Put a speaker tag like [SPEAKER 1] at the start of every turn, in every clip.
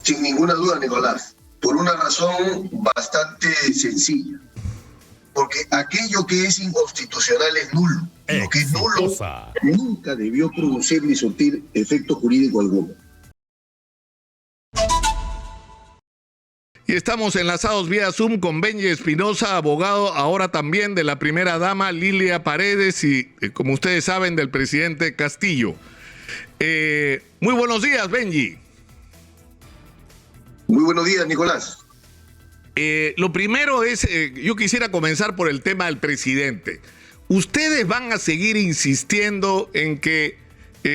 [SPEAKER 1] Sin ninguna duda, Nicolás, por una razón bastante sencilla. Porque aquello que es inconstitucional es nulo. Lo que es nulo nunca debió producir ni surtir efecto jurídico alguno.
[SPEAKER 2] Y estamos enlazados vía Zoom con Benji Espinosa, abogado ahora también de la primera dama Lilia Paredes y, como ustedes saben, del presidente Castillo. Muy buenos días, Benji.
[SPEAKER 1] Muy buenos días, Nicolás.
[SPEAKER 2] Lo primero es, yo quisiera comenzar por el tema del presidente. ¿Ustedes van a seguir insistiendo en que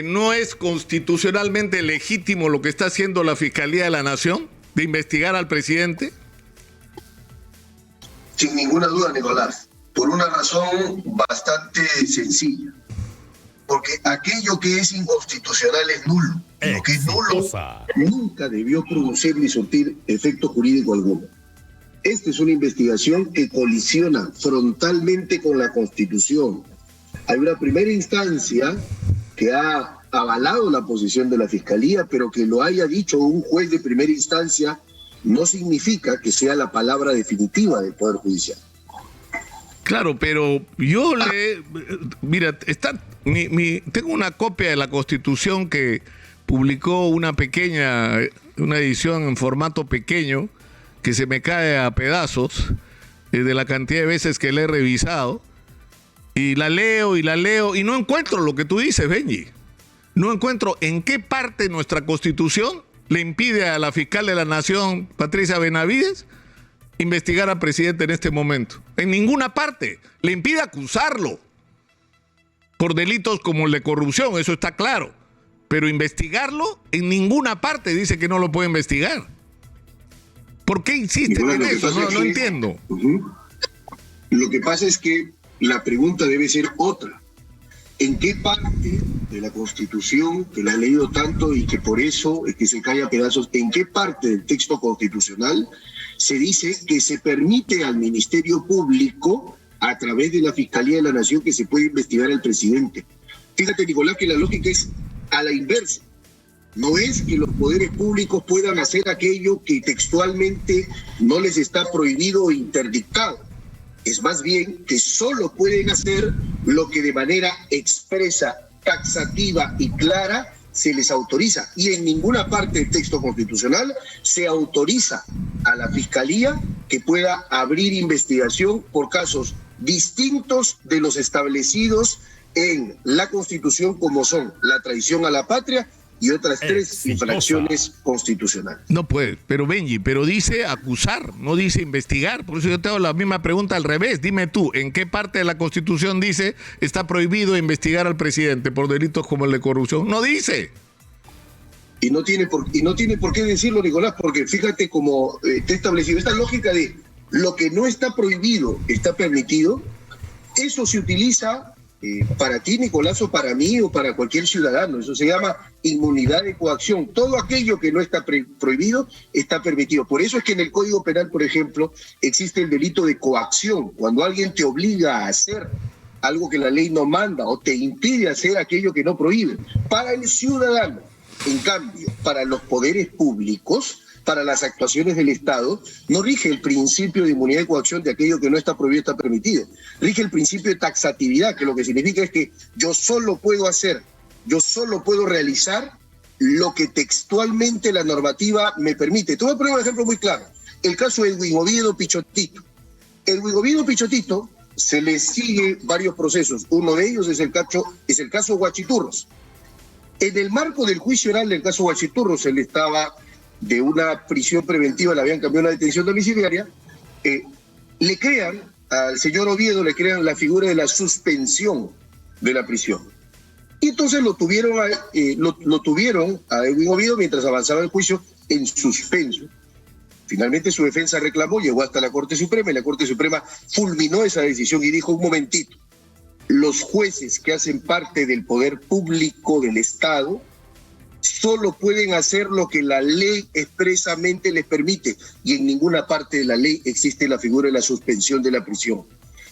[SPEAKER 2] no es constitucionalmente legítimo lo que está haciendo la Fiscalía de la Nación, de investigar al presidente?
[SPEAKER 1] Sin ninguna duda, Nicolás, por una razón bastante sencilla. Porque aquello que es inconstitucional es nulo. Lo que es nulo nunca debió producir ni surtir efecto jurídico alguno. Esta es una investigación que colisiona frontalmente con la Constitución. Hay una primera instancia que ha avalado la posición de la Fiscalía, pero que lo haya dicho un juez de primera instancia no significa que sea la palabra definitiva del Poder Judicial.
[SPEAKER 2] Claro, pero yo mira, tengo una copia de la Constitución que publicó una edición en formato pequeño, que se me cae a pedazos de la cantidad de veces que la he revisado, y la leo y no encuentro lo que tú dices, Benji. No encuentro en qué parte nuestra Constitución le impide a la fiscal de la Nación, Patricia Benavides, investigar al presidente en este momento. En ninguna parte. Le impide acusarlo por delitos como el de corrupción, eso está claro. Pero investigarlo, en ninguna parte dice que no lo puede investigar. ¿Por qué insisten en eso? No entiendo.
[SPEAKER 1] Lo que pasa es que la pregunta debe ser otra. ¿En qué parte de la Constitución, que la he leído tanto y que por eso es que se cae a pedazos, en qué parte del texto constitucional se dice que se permite al Ministerio Público, a través de la Fiscalía de la Nación, que se puede investigar al presidente? Fíjate, Nicolás, que la lógica es a la inversa. No es que los poderes públicos puedan hacer aquello que textualmente no les está prohibido o interdictado. Es más bien que solo pueden hacer lo que de manera expresa, taxativa y clara se les autoriza. Y en ninguna parte del texto constitucional se autoriza a la Fiscalía que pueda abrir investigación por casos distintos de los establecidos en la Constitución, como son la traición a la patria y otras tres infracciones constitucionales.
[SPEAKER 2] No puede, pero Benji, pero dice acusar, no dice investigar. Por eso yo te hago la misma pregunta al revés. Dime tú, ¿en qué parte de la Constitución dice está prohibido investigar al presidente por delitos como el de corrupción? No dice.
[SPEAKER 1] Y no tiene por qué decirlo, Nicolás, porque fíjate cómo te he establecido esta lógica de lo que no está prohibido está permitido. Eso se utiliza para ti, Nicolás, o para mí, o para cualquier ciudadano. Eso se llama inmunidad de coacción. Todo aquello que no está prohibido está permitido. Por eso es que en el Código Penal, por ejemplo, existe el delito de coacción. Cuando alguien te obliga a hacer algo que la ley no manda o te impide hacer aquello que no prohíbe. Para el ciudadano, en cambio, para los poderes públicos, para las actuaciones del Estado, no rige el principio de inmunidad de coacción de aquello que no está prohibido está permitido. Rige el principio de taxatividad, que lo que significa es que yo solo puedo realizar lo que textualmente la normativa me permite. Te voy a poner un ejemplo muy claro. El caso de Edwin Oviedo Pichotito. Edwin Oviedo Pichotito se le sigue varios procesos. Uno de ellos es el caso Huachiturros. En el marco del juicio oral del caso Huachiturros, él estaba de una prisión preventiva, le habían cambiado una detención domiciliaria, le crean al señor Oviedo, le crean la figura de la suspensión de la prisión. Y entonces lo tuvieron a Edwin Oviedo mientras avanzaba el juicio en suspenso. Finalmente su defensa reclamó, llegó hasta la Corte Suprema y la Corte Suprema fulminó esa decisión y dijo: un momentito, los jueces que hacen parte del poder público del Estado solo pueden hacer lo que la ley expresamente les permite, y en ninguna parte de la ley existe la figura de la suspensión de la prisión.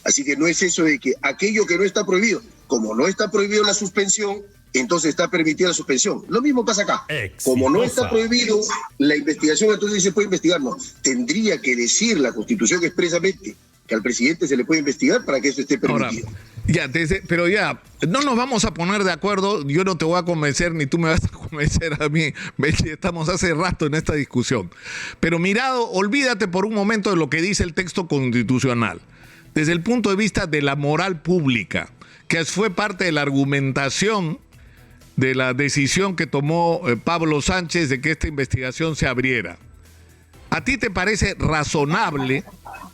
[SPEAKER 1] Así que no es eso de que aquello que no está prohibido, como no está prohibido la suspensión, entonces está permitida la suspensión. Lo mismo pasa acá.
[SPEAKER 3] Exitosa.
[SPEAKER 1] Como no está prohibido la investigación, entonces se puede investigar. No, tendría que decir la Constitución expresamente que al presidente se le puede investigar para que eso esté permitido.
[SPEAKER 2] Ahora, pero no nos vamos a poner de acuerdo, yo no te voy a convencer ni tú me vas a convencer a mí, Benji, estamos hace rato en esta discusión. Pero olvídate por un momento de lo que dice el texto constitucional. Desde el punto de vista de la moral pública, que fue parte de la argumentación de la decisión que tomó Pablo Sánchez de que esta investigación se abriera. ¿A ti te parece razonable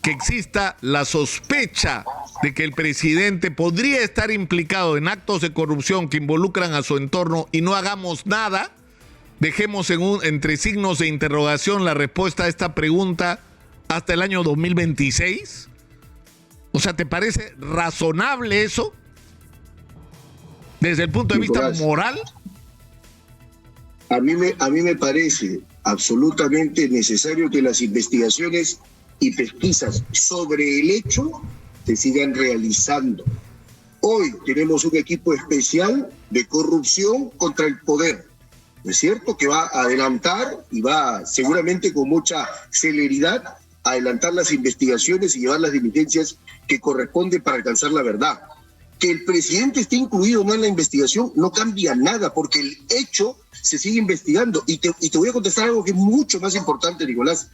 [SPEAKER 2] que exista la sospecha de que el presidente podría estar implicado en actos de corrupción que involucran a su entorno y no hagamos nada? Dejemos entre signos de interrogación la respuesta a esta pregunta hasta el año 2026. O sea, ¿te parece razonable eso? Desde el punto de vista moral.
[SPEAKER 1] A mí me parece absolutamente necesario que las investigaciones y pesquisas sobre el hecho se sigan realizando. Hoy tenemos un equipo especial de corrupción contra el poder, ¿no es cierto? Que va a adelantar y va seguramente con mucha celeridad a adelantar las investigaciones y llevar las diligencias que corresponden para alcanzar la verdad. Que el presidente esté incluido o no en la investigación no cambia nada, porque el hecho se sigue investigando. Y te voy a contestar algo que es mucho más importante, Nicolás.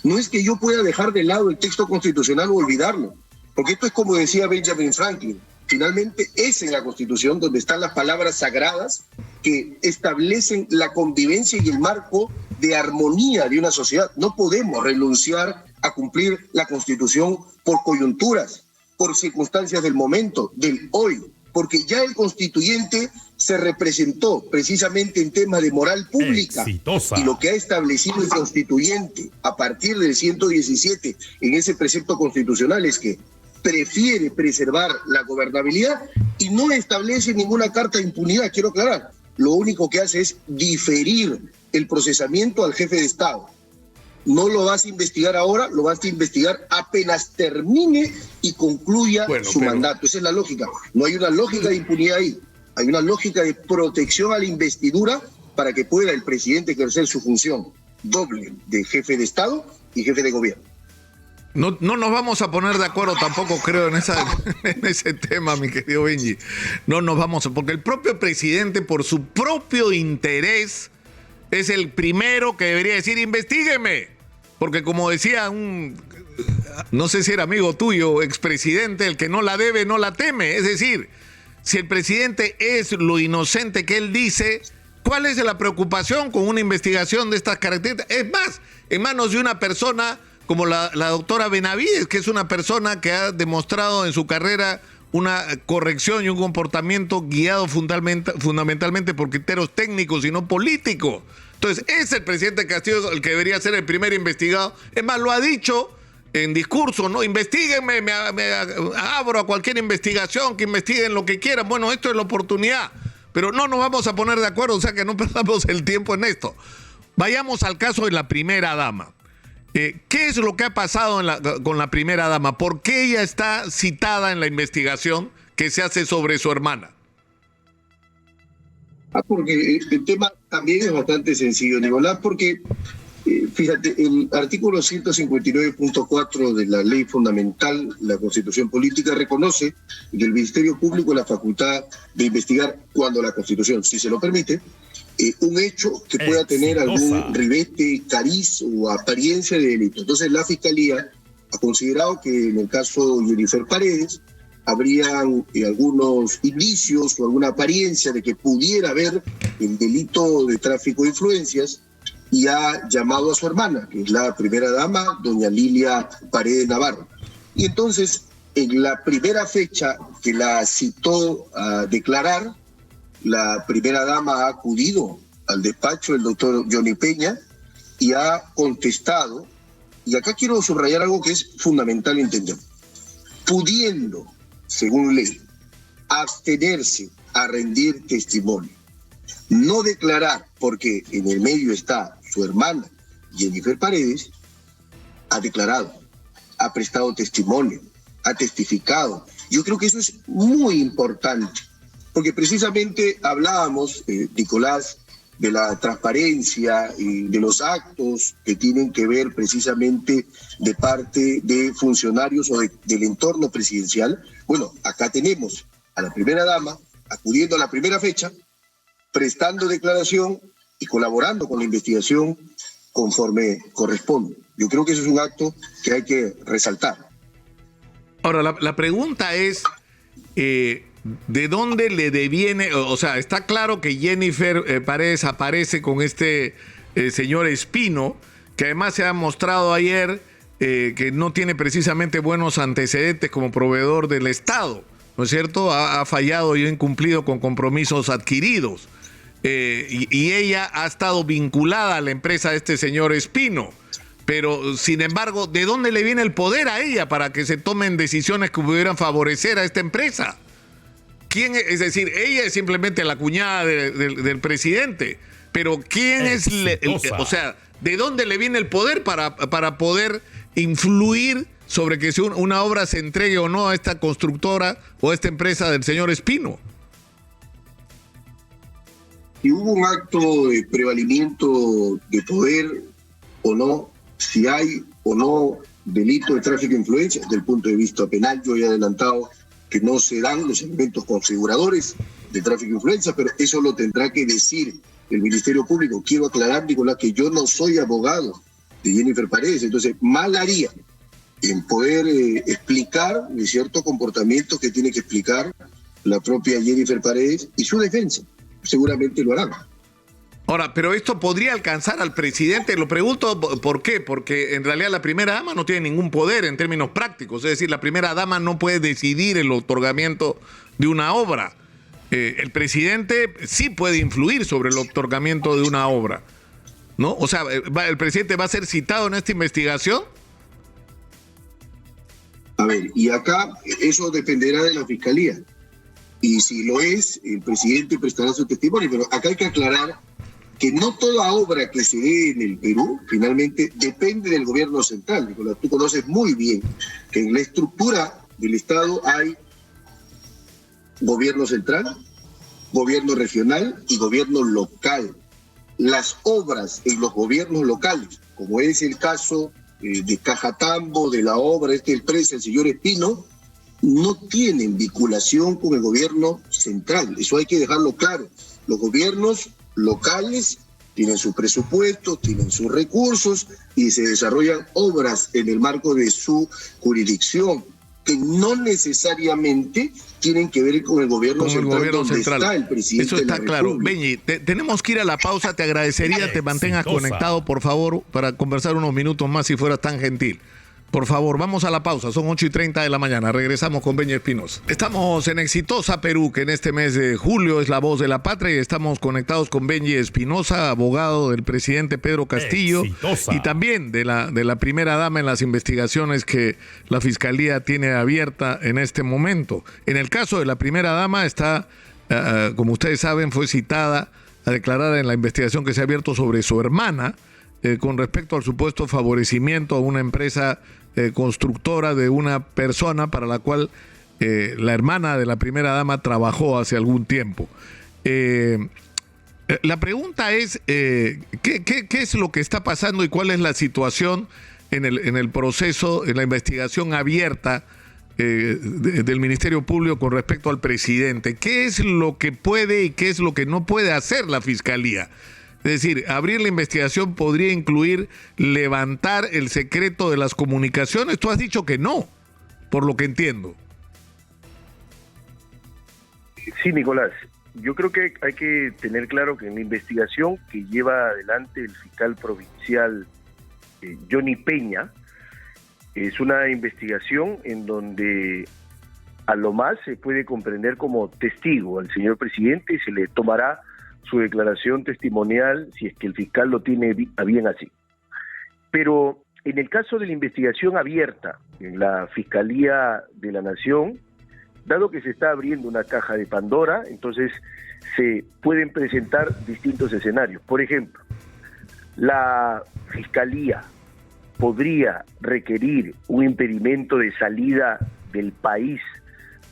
[SPEAKER 1] No es que yo pueda dejar de lado el texto constitucional o olvidarlo, porque esto es como decía Benjamin Franklin. Finalmente es en la Constitución donde están las palabras sagradas que establecen la convivencia y el marco de armonía de una sociedad. No podemos renunciar a cumplir la Constitución por coyunturas, por circunstancias del momento, del hoy, porque ya el constituyente se representó precisamente en temas de moral pública.
[SPEAKER 3] Exitosa.
[SPEAKER 1] Y lo que ha establecido el constituyente a partir del 117 en ese precepto constitucional es que prefiere preservar la gobernabilidad y no establece ninguna carta de impunidad, quiero aclarar. Lo único que hace es diferir el procesamiento al jefe de Estado. No lo vas a investigar ahora, lo vas a investigar apenas termine y concluya su mandato. Esa es la lógica. No hay una lógica de impunidad ahí. Hay una lógica de protección a la investidura para que pueda el presidente ejercer su función doble de jefe de Estado y jefe de gobierno.
[SPEAKER 2] No nos vamos a poner de acuerdo tampoco, creo, en ese tema, mi querido Benji. No nos vamos porque el propio presidente, por su propio interés, es el primero que debería decir, investígueme. Porque como decía no sé si era amigo tuyo, expresidente, el que no la debe, no la teme. Es decir, si el presidente es lo inocente que él dice, ¿cuál es la preocupación con una investigación de estas características? Es más, en manos de una persona como la doctora Benavides, que es una persona que ha demostrado en su carrera una corrección y un comportamiento guiado fundamentalmente por criterios técnicos y no políticos. Entonces, es el presidente Castillo el que debería ser el primer investigado. Es más, lo ha dicho en discurso, ¿no? Investíguenme, me abro a cualquier investigación, que investiguen lo que quieran. Bueno, esto es la oportunidad. Pero no nos vamos a poner de acuerdo, o sea que no perdamos el tiempo en esto. Vayamos al caso de la primera dama. ¿Qué es lo que ha pasado con la primera dama? ¿Por qué ella está citada en la investigación que se hace sobre su hermana?
[SPEAKER 1] Porque el tema también es bastante sencillo, Nicolás, porque fíjate, el artículo 159.4 de la ley fundamental, la Constitución Política, reconoce que el Ministerio Público la facultad de investigar cuando la Constitución, si se lo permite, un hecho que pueda tener algún ribete, cariz o apariencia de delito. Entonces la Fiscalía ha considerado que en el caso de Jennifer Paredes habrían algunos indicios o alguna apariencia de que pudiera haber el delito de tráfico de influencias y ha llamado a su hermana, que es la primera dama, doña Lilia Paredes Navarro. Y entonces, en la primera fecha que la citó a declarar, la primera dama ha acudido al despacho del doctor Johnny Peña y ha contestado, y acá quiero subrayar algo que es fundamental entender, pudiendo, según ley, abstenerse a rendir testimonio, no declarar, porque en el medio está su hermana Jennifer Paredes, ha declarado, ha prestado testimonio, ha testificado. Yo creo que eso es muy importante. Porque precisamente hablábamos, Nicolás, de la transparencia y de los actos que tienen que ver precisamente de parte de funcionarios o del entorno presidencial. Bueno, acá tenemos a la primera dama acudiendo a la primera fecha, prestando declaración y colaborando con la investigación conforme corresponde. Yo creo que eso es un acto que hay que resaltar.
[SPEAKER 2] Ahora, la pregunta es, ¿de dónde le deviene? O sea, está claro que Jennifer Paredes aparece con este señor Espino, que además se ha mostrado ayer que no tiene precisamente buenos antecedentes como proveedor del Estado, ¿no es cierto? Ha fallado y ha incumplido con compromisos adquiridos. Y ella ha estado vinculada a la empresa de este señor Espino. Pero, sin embargo, ¿de dónde le viene el poder a ella para que se tomen decisiones que pudieran favorecer a esta empresa? ¿Quién es decir, ella es simplemente la cuñada del presidente, pero ¿quién es, o sea, de dónde le viene el poder para poder influir sobre que si una obra se entregue o no a esta constructora o a esta empresa del señor Espino?
[SPEAKER 1] Si hubo un acto de prevalimiento de poder o no, si hay o no delito de tráfico de influencia desde el punto de vista penal, yo he adelantado que no se dan los elementos configuradores de tráfico de influencia, pero eso lo tendrá que decir el Ministerio Público. Quiero aclarar, Nicolás, que yo no soy abogado de Jennifer Paredes, entonces mal haría en poder explicar de ciertos comportamientos que tiene que explicar la propia Jennifer Paredes y su defensa. Seguramente lo harán.
[SPEAKER 2] Ahora, pero esto podría alcanzar al presidente, lo pregunto por qué, porque en realidad la primera dama no tiene ningún poder en términos prácticos, es decir, la primera dama no puede decidir el otorgamiento de una obra. El presidente sí puede influir sobre el otorgamiento de una obra, ¿no? O sea, ¿el presidente va a ser citado en esta investigación?
[SPEAKER 1] A ver, y acá eso dependerá de la Fiscalía. Y si lo es, el presidente prestará su testimonio, pero acá hay que aclarar que no toda obra que se dé en el Perú finalmente depende del gobierno central. Nicolás, tú conoces muy bien que en la estructura del Estado hay gobierno central, gobierno regional y gobierno local. Las obras en los gobiernos locales, como es el caso de Cajatambo, de la obra del preso, el señor Espino, no tienen vinculación con el gobierno central. Eso hay que dejarlo claro. Los gobiernos locales tienen su presupuesto, tienen sus recursos y se desarrollan obras en el marco de su jurisdicción que no necesariamente tienen que ver con el gobierno central, donde está el presidente.
[SPEAKER 2] Eso está
[SPEAKER 1] de la
[SPEAKER 2] claro.
[SPEAKER 1] República.
[SPEAKER 2] Benji, tenemos que ir a la pausa. Te agradecería te mantengas conectado, por favor, para conversar unos minutos más si fueras tan gentil. Por favor, vamos a la pausa, son 8:30 de la mañana, regresamos con Benji Espinosa. Estamos en Exitosa Perú, que en este mes de julio es la voz de la patria, y estamos conectados con Benji Espinosa, abogado del presidente Pedro Castillo, Exitosa. Y también de la primera dama en las investigaciones que la Fiscalía tiene abierta en este momento. En el caso de la primera dama está, como ustedes saben, fue citada a declarar en la investigación que se ha abierto sobre su hermana, con respecto al supuesto favorecimiento a una empresa constructora de una persona para la cual la hermana de la primera dama trabajó hace algún tiempo. La pregunta es, ¿qué es lo que está pasando y cuál es la situación en el proceso, en la investigación abierta del Ministerio Público con respecto al presidente? ¿Qué es lo que puede y qué es lo que no puede hacer la Fiscalía? Es decir, abrir la investigación podría incluir levantar el secreto de las comunicaciones. Tú has dicho que no, por lo que entiendo.
[SPEAKER 3] Sí, Nicolás. Yo creo que hay que tener claro que en la investigación que lleva adelante el fiscal provincial Johnny Peña, es una investigación en donde a lo más se puede comprender como testigo al señor presidente y se le tomará su declaración testimonial si es que el fiscal lo tiene a bien así. Pero en el caso de la investigación abierta en la Fiscalía de la Nación, dado que se está abriendo una caja de Pandora, entonces se pueden presentar distintos escenarios. Por ejemplo, la Fiscalía podría requerir un impedimento de salida del país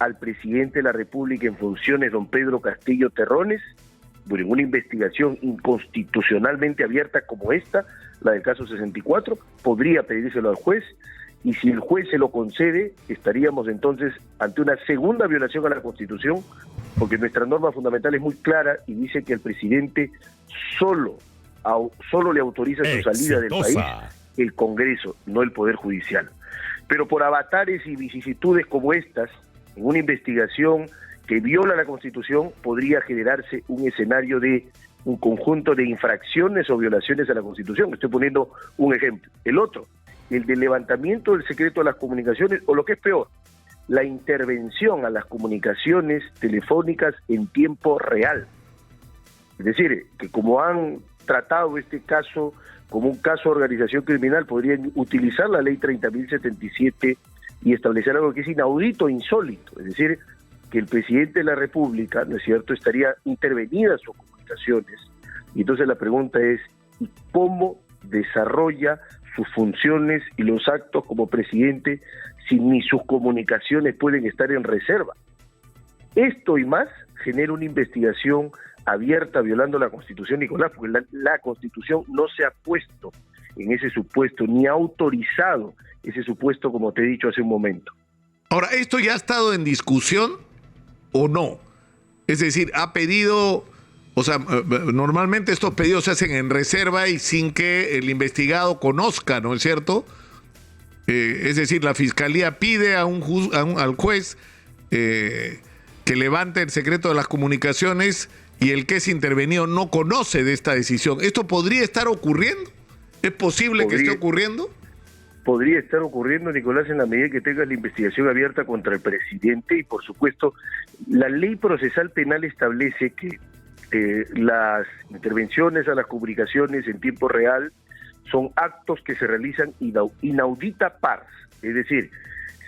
[SPEAKER 3] al presidente de la República en funciones, don Pedro Castillo Terrones, en una investigación inconstitucionalmente abierta como esta, la del caso 64, podría pedírselo al juez, y si el juez se lo concede, estaríamos entonces ante una segunda violación a la Constitución, porque nuestra norma fundamental es muy clara y dice que el presidente solo le autoriza su salida del país el Congreso, no el Poder Judicial. Pero por avatares y vicisitudes como estas, en una investigación que viola la Constitución, podría generarse un escenario de un conjunto de infracciones o violaciones a la Constitución. Estoy poniendo un ejemplo. El otro, el del levantamiento del secreto de las comunicaciones, o lo que es peor, la intervención a las comunicaciones telefónicas en tiempo real. Es decir, que como han tratado este caso como un caso de organización criminal, podrían utilizar la ley 30.077 y establecer algo que es inaudito, insólito. Es decir, que el presidente de la República, ¿no es cierto?, estaría intervenida sus comunicaciones. Y entonces la pregunta es, ¿y cómo desarrolla sus funciones y los actos como presidente si ni sus comunicaciones pueden estar en reserva? Esto y más genera una investigación abierta violando la Constitución, Nicolás, porque la Constitución no se ha puesto en ese supuesto, ni ha autorizado ese supuesto, como te he dicho hace un momento.
[SPEAKER 2] Ahora, ¿esto ya ha estado en discusión o no? Es decir, ha pedido, o sea, normalmente estos pedidos se hacen en reserva y sin que el investigado conozca, ¿no es cierto? Es decir, la Fiscalía pide al juez que levante el secreto de las comunicaciones y el que es intervenido no conoce de esta decisión. ¿Esto podría estar ocurriendo? ¿Es posible que esté ocurriendo?
[SPEAKER 3] Podría estar ocurriendo, Nicolás, en la medida que tengas la investigación abierta contra el presidente, y por supuesto, la ley procesal penal establece que las intervenciones a las comunicaciones en tiempo real son actos que se realizan inaudita pars, es decir,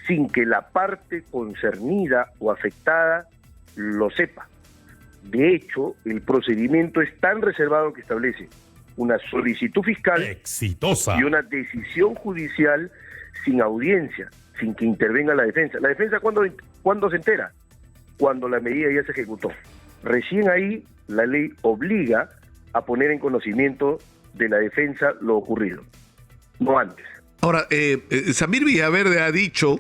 [SPEAKER 3] sin que la parte concernida o afectada lo sepa. De hecho, el procedimiento es tan reservado que establece una solicitud fiscal exitosa y una decisión judicial sin audiencia, sin que intervenga la defensa. ¿La defensa cuándo se entera? Cuando la medida ya se ejecutó. Recién ahí la ley obliga a poner en conocimiento de la defensa lo ocurrido, no antes.
[SPEAKER 2] Ahora, Samir Villaverde ha dicho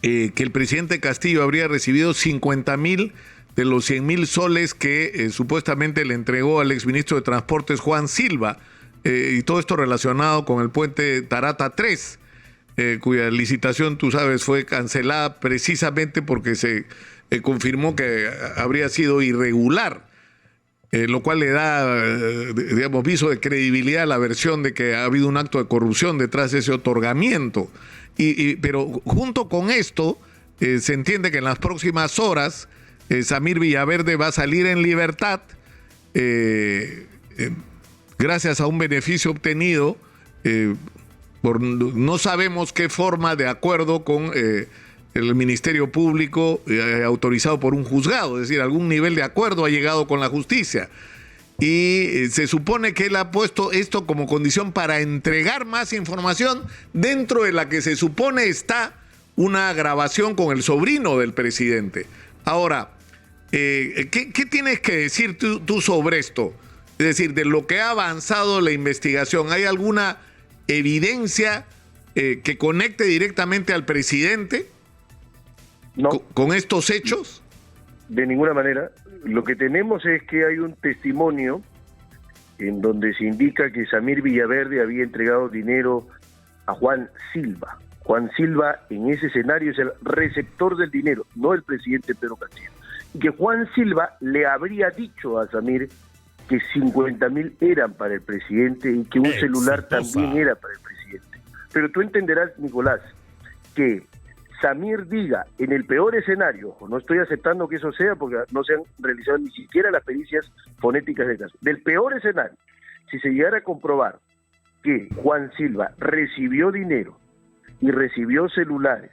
[SPEAKER 2] que el presidente Castillo habría recibido 50.000 de los 100.000 soles que supuestamente le entregó al exministro de Transportes Juan Silva, y todo esto relacionado con el puente Tarata 3, cuya licitación, tú sabes, fue cancelada precisamente porque se confirmó que habría sido irregular, lo cual le da, digamos, viso de credibilidad a la versión de que ha habido un acto de corrupción detrás de ese otorgamiento. Pero junto con esto, se entiende que en las próximas horas Samir Villaverde va a salir en libertad gracias a un beneficio obtenido por no sabemos qué forma, de acuerdo con el Ministerio Público, autorizado por un juzgado, es decir, algún nivel de acuerdo ha llegado con la justicia. Y se supone que él ha puesto esto como condición para entregar más información, dentro de la que se supone está una grabación con el sobrino del presidente. Ahora, ¿qué tienes que decir tú sobre esto? Es decir, de lo que ha avanzado la investigación, ¿hay alguna evidencia que conecte directamente al presidente con estos hechos?
[SPEAKER 3] De ninguna manera. Lo que tenemos es que hay un testimonio en donde se indica que Samir Villaverde había entregado dinero a Juan Silva. Juan Silva en ese escenario es el receptor del dinero, no el presidente Pedro Castillo. Y que Juan Silva le habría dicho a Samir que 50.000 eran para el presidente y que un celular también era para el presidente. Pero tú entenderás, Nicolás, que Samir diga, en el peor escenario, ojo, no estoy aceptando que eso sea porque no se han realizado ni siquiera las pericias fonéticas del caso, del peor escenario, si se llegara a comprobar que Juan Silva recibió dinero y recibió celulares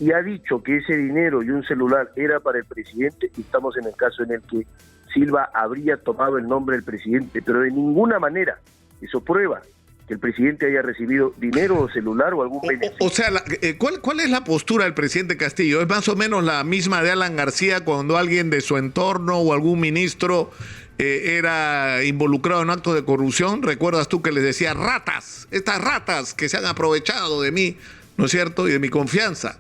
[SPEAKER 3] y ha dicho que ese dinero y un celular era para el presidente, y estamos en el caso en el que Silva habría tomado el nombre del presidente, pero de ninguna manera eso prueba que el presidente haya recibido dinero o celular o algún beneficio.
[SPEAKER 2] O sea, ¿cuál es la postura del presidente Castillo? ¿Es más o menos la misma de Alan García cuando alguien de su entorno o algún ministro era involucrado en actos de corrupción? ¿Recuerdas tú que les decía ratas, estas ratas que se han aprovechado de mí, ¿no es cierto? Y de mi confianza.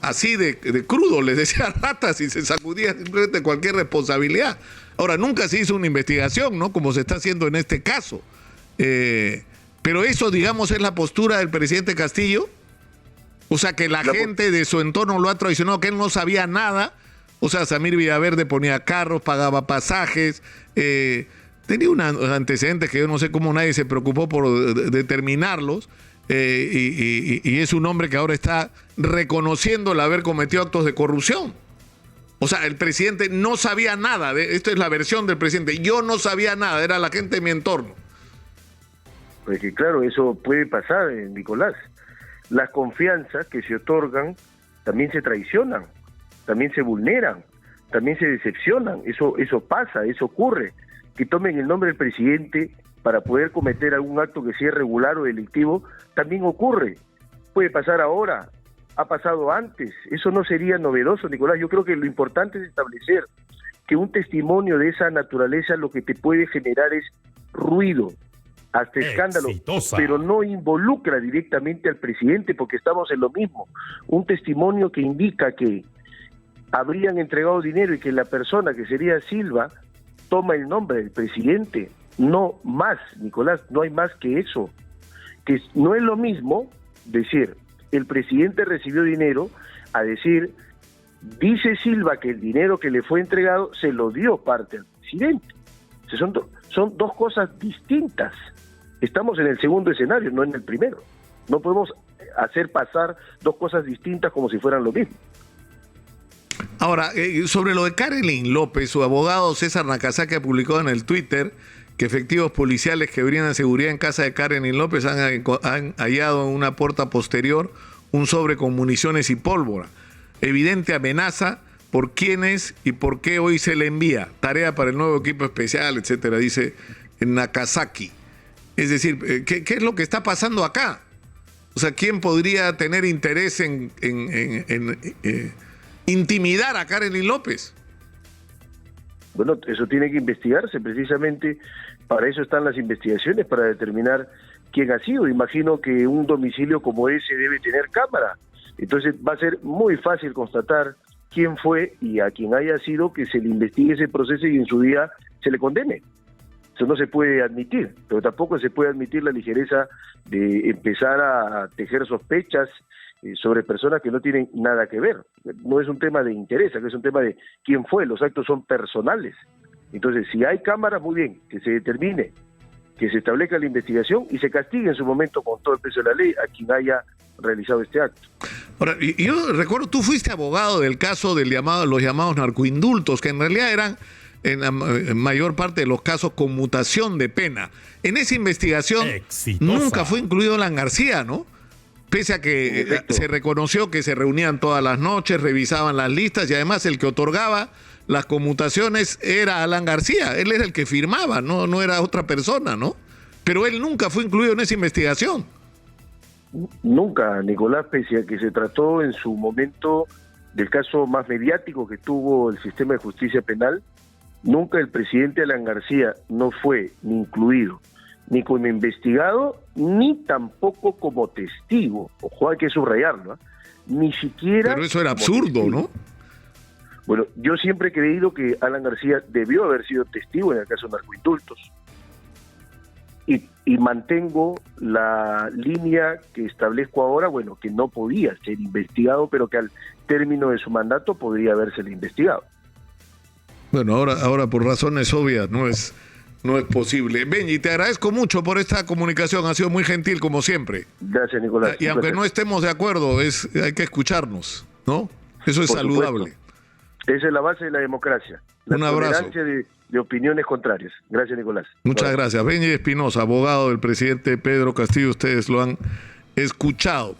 [SPEAKER 2] Así de crudo les decía ratas y se sacudía simplemente cualquier responsabilidad. Ahora, nunca se hizo una investigación, ¿no? Como se está haciendo en este caso. Pero eso, digamos, es la postura del presidente Castillo. O sea, que la gente de su entorno lo ha traicionado, que él no sabía nada. O sea, Samir Villaverde ponía carros, pagaba pasajes, tenía unos antecedentes que yo no sé cómo nadie se preocupó por determinarlos. Y es un hombre que ahora está reconociendo el haber cometido actos de corrupción. O sea, el presidente no sabía nada. Esta es la versión del presidente. Yo no sabía nada, era la gente de mi entorno.
[SPEAKER 3] Pues que claro, eso puede pasar, Nicolás. Las confianzas que se otorgan también se traicionan, también se vulneran, también se decepcionan. Eso pasa, eso ocurre. Que tomen el nombre del presidente para poder cometer algún acto que sea irregular o delictivo, también ocurre. Puede pasar ahora, ha pasado antes. Eso no sería novedoso, Nicolás. Yo creo que lo importante es establecer que un testimonio de esa naturaleza lo que te puede generar es ruido, hasta escándalo, pero no involucra directamente al presidente, porque estamos en lo mismo. Un testimonio que indica que habrían entregado dinero y que la persona, que sería Silva, toma el nombre del presidente. No más, Nicolás, no hay más que eso. Que no es lo mismo decir, el presidente recibió dinero, a decir, dice Silva que el dinero que le fue entregado se lo dio parte al presidente. O sea, son dos cosas distintas. Estamos en el segundo escenario, no en el primero. No podemos hacer pasar dos cosas distintas como si fueran lo mismo.
[SPEAKER 2] Ahora, sobre lo de Karelyn López, su abogado César Nakazaki ha publicado en el Twitter que efectivos policiales que brindan seguridad en casa de Karelyn López han hallado en una puerta posterior un sobre con municiones y pólvora. Evidente amenaza por quiénes y por qué hoy se le envía. Tarea para el nuevo equipo especial, etcétera, dice Nakazaki. Es decir, ¿qué es lo que está pasando acá? O sea, ¿quién podría tener interés en intimidar a Karelyn López?
[SPEAKER 3] Bueno, eso tiene que investigarse, precisamente para eso están las investigaciones, para determinar quién ha sido. Imagino que un domicilio como ese debe tener cámara, entonces va a ser muy fácil constatar quién fue y a quien haya sido, que se le investigue ese proceso y en su día se le condene. Eso no se puede admitir, pero tampoco se puede admitir la ligereza de empezar a tejer sospechas sobre personas que no tienen nada que ver. No es un tema de interés, es un tema de quién fue, los actos son personales. Entonces, si hay cámaras, muy bien, que se determine, que se establezca la investigación y se castigue en su momento con todo el peso de la ley a quien haya realizado este acto.
[SPEAKER 2] Ahora, yo recuerdo, tú fuiste abogado del caso los llamados narcoindultos, que en realidad eran, en la mayor parte de los casos, conmutación de pena. En esa investigación nunca fue incluido Alan García, ¿no? Pese a que se reconoció que se reunían todas las noches, revisaban las listas y además el que otorgaba las conmutaciones era Alan García. Él era el que firmaba, no era otra persona, ¿no? Pero él nunca fue incluido en esa investigación.
[SPEAKER 3] Nunca, Nicolás, pese a que se trató en su momento del caso más mediático que tuvo el sistema de justicia penal, nunca el presidente Alan García no fue ni incluido, ni como investigado, ni tampoco como testigo. Ojo, hay que subrayarlo, ¿eh? Ni siquiera...
[SPEAKER 2] Pero eso era absurdo, ¿no?
[SPEAKER 3] Bueno, yo siempre he creído que Alan García debió haber sido testigo en el caso de narcoindultos. Y mantengo la línea que establezco ahora, bueno, que no podía ser investigado, pero que al término de su mandato podría habérsele investigado.
[SPEAKER 2] Bueno, ahora por razones obvias no es posible. Benji, te agradezco mucho por esta comunicación, ha sido muy gentil como siempre.
[SPEAKER 3] Gracias, Nicolás.
[SPEAKER 2] Y aunque no estemos de acuerdo, hay que escucharnos, ¿no? Eso es por saludable.
[SPEAKER 3] Supuesto. Esa es la base de la democracia.
[SPEAKER 2] Un abrazo.
[SPEAKER 3] La tolerancia de opiniones contrarias. Gracias, Nicolás.
[SPEAKER 2] Muchas gracias. Benji Espinosa, abogado del presidente Pedro Castillo, ustedes lo han escuchado.